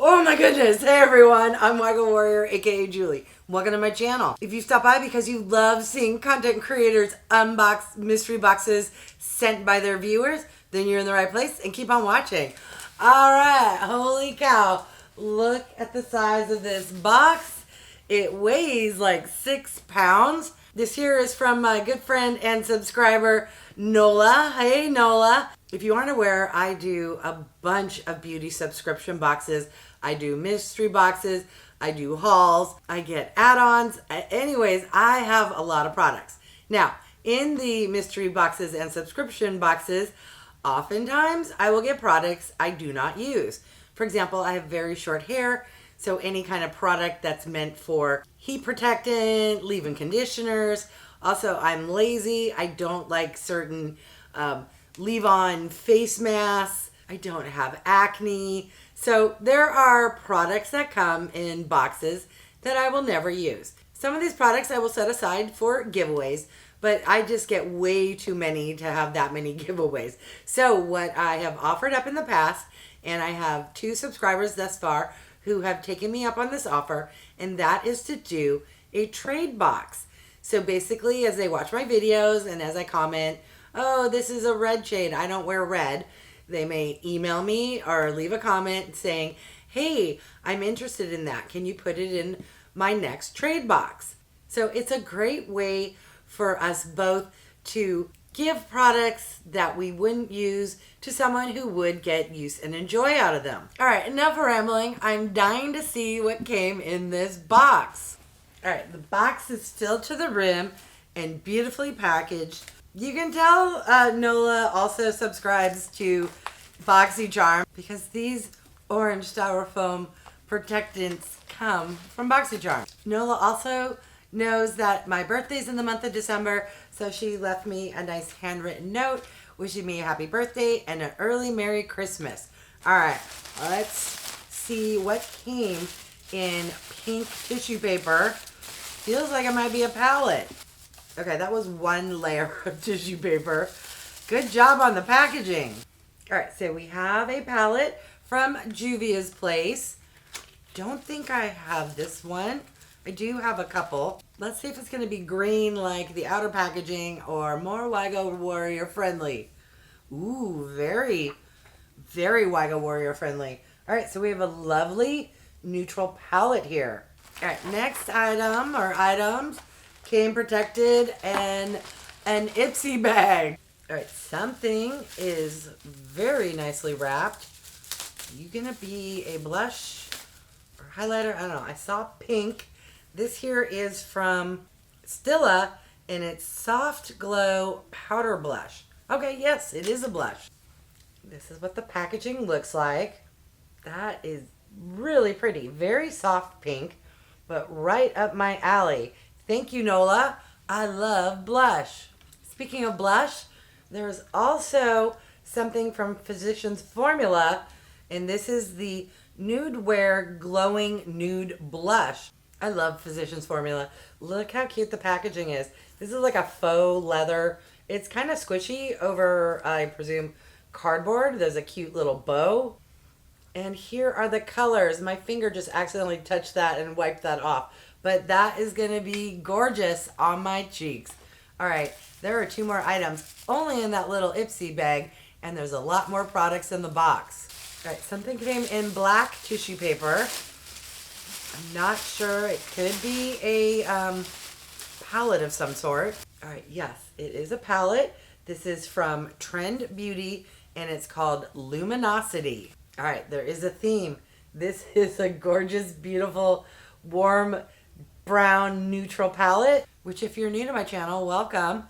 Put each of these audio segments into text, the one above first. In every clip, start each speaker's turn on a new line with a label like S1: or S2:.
S1: Oh my goodness. Hey everyone, I'm wygowarrior, aka Julie. Welcome to my channel. If you stop by because you love seeing content creators unbox mystery boxes sent by their viewers, then you're in the right place and keep on watching. Alright, holy cow. Look at the size of this box. It weighs like 6 pounds. This here is from my good friend and subscriber, Nola. Hey, Nola. If you aren't aware, I do a bunch of beauty subscription boxes. I do mystery boxes. I do hauls. I get add-ons. Anyways, I have a lot of products. Now, in the mystery boxes and subscription boxes, oftentimes I will get products I do not use. For example, I have very short hair, so any kind of product that's meant for heat protectant, leave-in conditioners. Also, I'm lazy. I don't like certain leave-on face masks. I don't have acne. So there are products that come in boxes that I will never use. Some of these products I will set aside for giveaways, but I just get way too many to have that many giveaways. So what I have offered up in the past, and I have 2 subscribers thus far who have taken me up on this offer, and that is to do a trade box. So basically, as they watch my videos and as I comment, oh, this is a red shade, I don't wear red, they may email me or leave a comment saying, hey, I'm interested in that. Can you put it in my next trade box? So it's a great way for us both to give products that we wouldn't use to someone who would get use and enjoy out of them. All right, enough rambling. I'm dying to see what came in this box. All right, the box is filled to the rim and beautifully packaged. You can tell Nola also subscribes to BoxyCharm because these orange styrofoam protectants come from BoxyCharm. Nola also knows that my birthday's in the month of December, so she left me a nice handwritten note wishing me a happy birthday and an early Merry Christmas. All right, let's see what came in pink tissue paper. Feels like it might be a palette. Okay, that was one layer of tissue paper. Good job on the packaging. All right, so we have a palette from Juvia's Place. Don't think I have this one. I do have a couple. Let's see if it's going to be green like the outer packaging or more wygowarrior friendly. Ooh, very, very wygowarrior friendly. All right, so we have a lovely neutral palette here. All right, next item or items came protected and an Ipsy bag. All right, something is very nicely wrapped. You gonna be a blush or highlighter? I don't know. I saw pink. This here is from Stila, and it's Soft Glow Powder Blush. Okay, yes, it is a blush. This is what the packaging looks like. That is really pretty. Very soft pink, but right up my alley. Thank you, Nola. I love blush. Speaking of blush, there's also something from Physicians Formula, and this is the Nude Wear Glowing Nude Blush. I love Physicians Formula. Look how cute the packaging is. This is like a faux leather. It's kind of squishy over, I presume, cardboard. There's a cute little bow. And here are the colors. My finger just accidentally touched that and wiped that off. But that is going to be gorgeous on my cheeks. All right, there are 2 more items only in that little Ipsy bag, and there's a lot more products in the box. All right, something came in black tissue paper. I'm not sure. It could be a palette of some sort. All right, yes, it is a palette. This is from Trend Beauty, and it's called Luminosity. All right, there is a theme. This is a gorgeous, beautiful, warm brown neutral palette, which if you're new to my channel, welcome.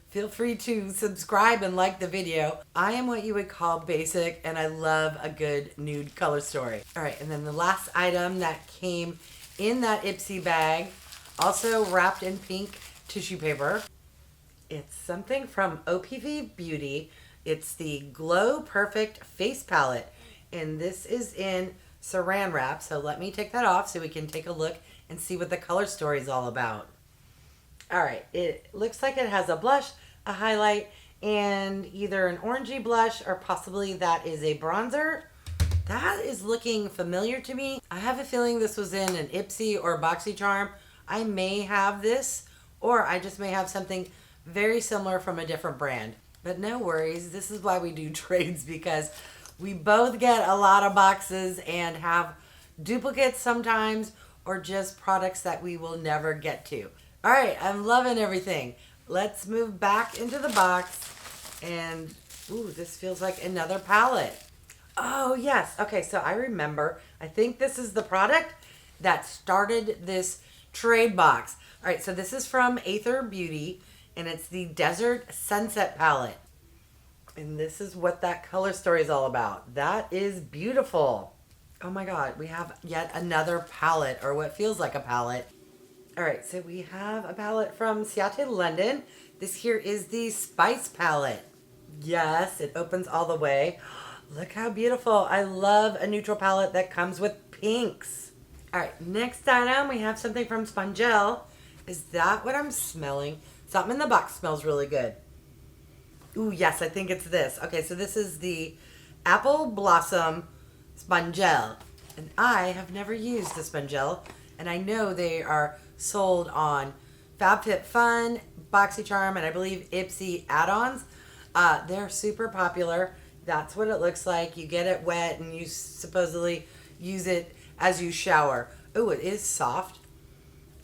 S1: Feel free to subscribe and like the video. I am what you would call basic, and I love a good nude color story. All right, and then the last item that came in that Ipsy bag, also wrapped in pink tissue paper. It's something from OPV Beauty. It's the Glow Perfect Face Palette, and this is in saran wrap. So let me take that off so we can take a look and see what the color story is all about. All right, it looks like it has a blush, a highlight, and either an orangey blush or possibly that is a bronzer. That is looking familiar to me. I have a feeling this was in an Ipsy or BoxyCharm. I may have this, or I just may have something very similar from a different brand. But no worries, this is why we do trades, because we both get a lot of boxes and have duplicates sometimes, or just products that we will never get to. All right, I'm loving everything. Let's move back into the box. And, ooh, this feels like another palette. Oh, yes. Okay, so I remember. I think this is the product that started this trade box. All right, so this is from Aether Beauty, and it's the Desert Sunset palette. And this is what that color story is all about. That is beautiful. Oh my God, we have yet another palette, or what feels like a palette. All right, so we have a palette from Ciate, London. This here is the Spice palette. Yes, it opens all the way. Look how beautiful. I love a neutral palette that comes with pinks. All right, next item, we have something from Spongel. Is that what I'm smelling? Something in the box smells really good. Ooh, yes, I think it's this. Okay, so this is the Apple Blossom Spongel. And I have never used the Spongel, and I know they are sold on FabFitFun, BoxyCharm, and I believe Ipsy add-ons. They're super popular. That's what it looks like. You get it wet and you supposedly use it as you shower. Oh, it is soft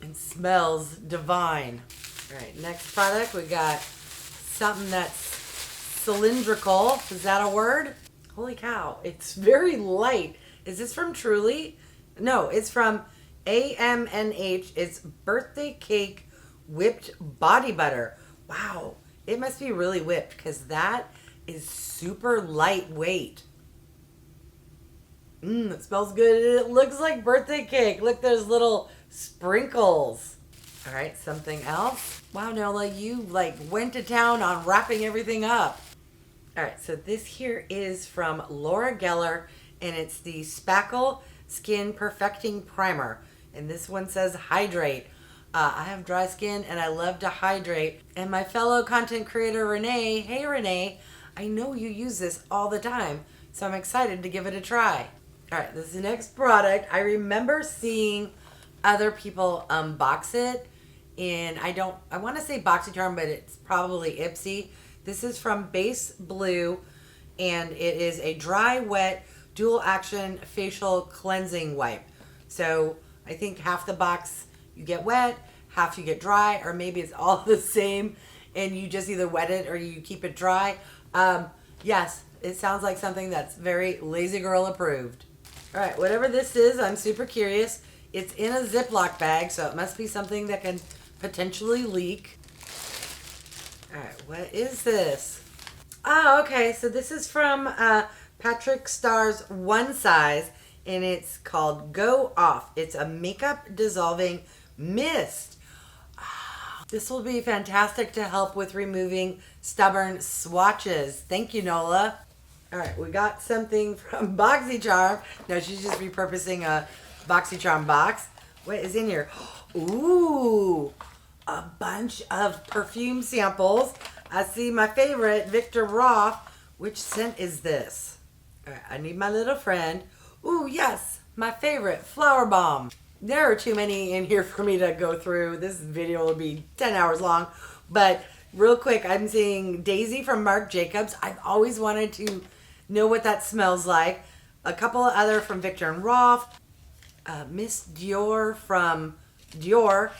S1: and smells divine. All right, next product, we got something that's cylindrical. Is that a word? Holy cow, it's very light. Is this from Truly? No, it's from AMNH. It's birthday cake whipped body butter. Wow, it must be really whipped, because that is super lightweight. It smells good. It looks like birthday cake. Look, there's little sprinkles. All right, something else. Wow, Nola, you went to town on wrapping everything up. All right, so this here is from Laura Geller, and it's the Spackle Skin Perfecting Primer. And this one says hydrate. I have dry skin and I love to hydrate. And my fellow content creator Renee, hey Renee, I know you use this all the time, so I'm excited to give it a try. All right, this is the next product. I remember seeing other people unbox it in, I want to say BoxyCharm, but it's probably Ipsy. This is from Base Blue, and it is a dry, wet, dual action facial cleansing wipe. So I think half the box you get wet, half you get dry, or maybe it's all the same and you just either wet it or you keep it dry. Yes, it sounds like something that's very Lazy Girl approved. All right, whatever this is, I'm super curious. It's in a Ziploc bag, so it must be something that can potentially leak. All right, what is this? Oh, okay, so this is from Patrick Starr's One Size, and it's called Go Off. It's a makeup dissolving mist. This will be fantastic to help with removing stubborn swatches. Thank you, Nola. All right, we got something from BoxyCharm. No, she's just repurposing a BoxyCharm box. What is in here? Ooh, a bunch of perfume samples. I see my favorite, Victor Roth. Which scent is this? All right, I need my little friend. Ooh, yes, my favorite, Flower Bomb. There are too many in here for me to go through. This video will be 10 hours long. But real quick, I'm seeing Daisy from Marc Jacobs. I've always wanted to know what that smells like. A couple of other from Victor and Roth. Miss Dior from Dior.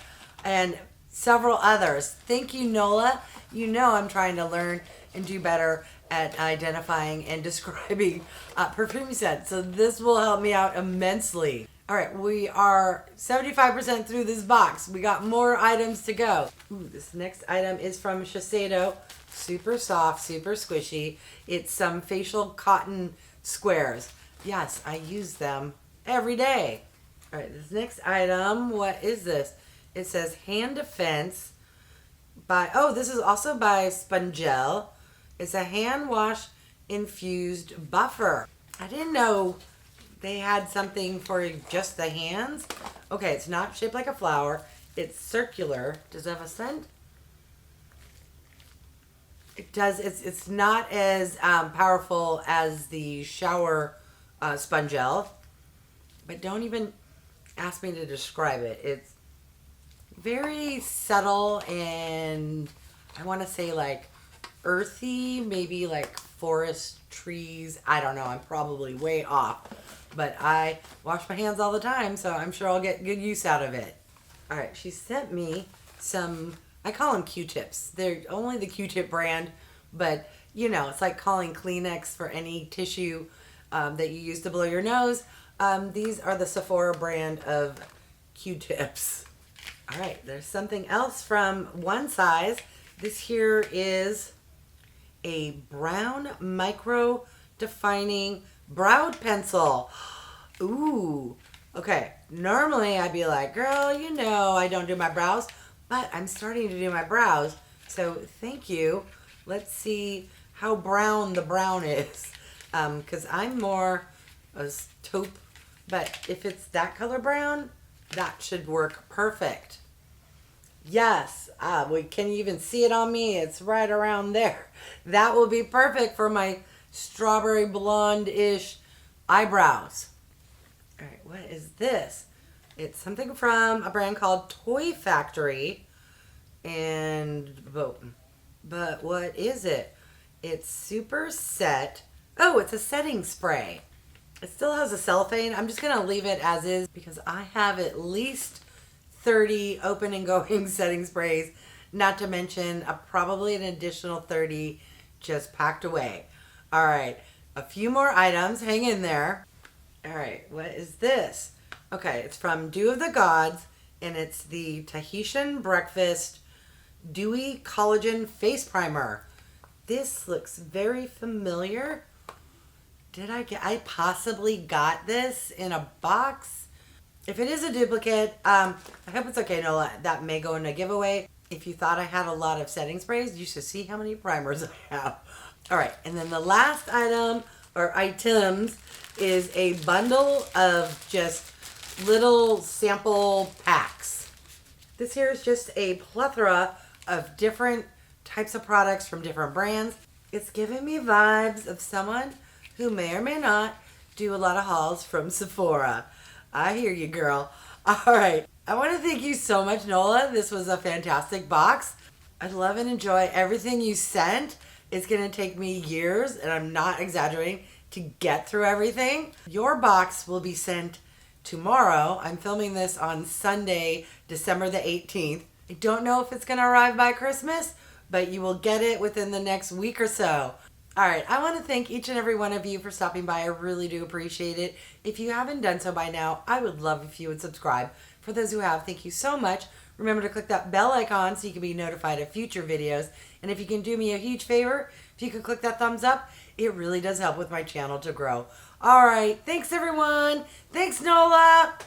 S1: And several others. Thank you, Nola. You know I'm trying to learn and do better at identifying and describing perfume scents. So this will help me out immensely. All right, we are 75% through this box. We got more items to go. Ooh, this next item is from Shiseido. Super soft, super squishy. It's some facial cotton squares. Yes, I use them every day. All right, this next item, what is this? It says Hand Defense by, oh, this is also by Spongel. It's a hand wash infused buffer. I didn't know they had something for just the hands. Okay, it's not shaped like a flower. It's circular. Does it have a scent? It does. It's not as powerful as the shower Spongel. But don't even ask me to describe it. It's very subtle and I want to say like earthy, maybe like forest trees. I don't know. I'm probably way off. But I wash my hands all the time, so I'm sure I'll get good use out of it. All right, she sent me some, I call them Q-tips. They're only the Q-tip brand, but you know, it's like calling Kleenex for any tissue that you use to blow your nose. These are the Sephora brand of Q-tips. All right, there's something else from One Size. This here is a brown micro defining brow pencil. Ooh. Okay, normally I'd be like, girl, you know I don't do my brows, but I'm starting to do my brows, so thank you. Let's see how brown the brown is, because I'm more a taupe, but if it's that color brown, that should work perfect. Yes, can you even see it on me? It's right around there. That will be perfect for my strawberry blonde-ish eyebrows. All right, what is this? It's something from a brand called Toy Factory. And, but what is it? It's Super Set. Oh, it's a setting spray. It still has a cellophane. I'm just going to leave it as is because I have at least 30 open and going setting sprays, not to mention probably an additional 30 just packed away. All right, a few more items. Hang in there. All right, what is this? Okay, it's from Dew of the Gods, and it's the Tahitian Breakfast Dewy Collagen Face Primer. This looks very familiar. I possibly got this in a box? If it is a duplicate, I hope it's okay, Nola. That may go in a giveaway. If you thought I had a lot of setting sprays, you should see how many primers I have. All right, and then the last item, or items, is a bundle of just little sample packs. This here is just a plethora of different types of products from different brands. It's giving me vibes of someone who may or may not do a lot of hauls from Sephora. I hear you, girl. All right. I want to thank you so much, Nola. This was a fantastic box. I love and enjoy everything you sent. It's going to take me years, and I'm not exaggerating, to get through everything. Your box will be sent tomorrow. I'm filming this on Sunday, December the 18th. I don't know if it's going to arrive by Christmas, but you will get it within the next week or so. All right, I want to thank each and every one of you for stopping by. I really do appreciate it. If you haven't done so by now, I would love if you would subscribe. For those who have, thank you so much. Remember to click that bell icon so you can be notified of future videos. And if you can do me a huge favor, if you could click that thumbs up, it really does help with my channel to grow. All right, thanks everyone. Thanks, Nola.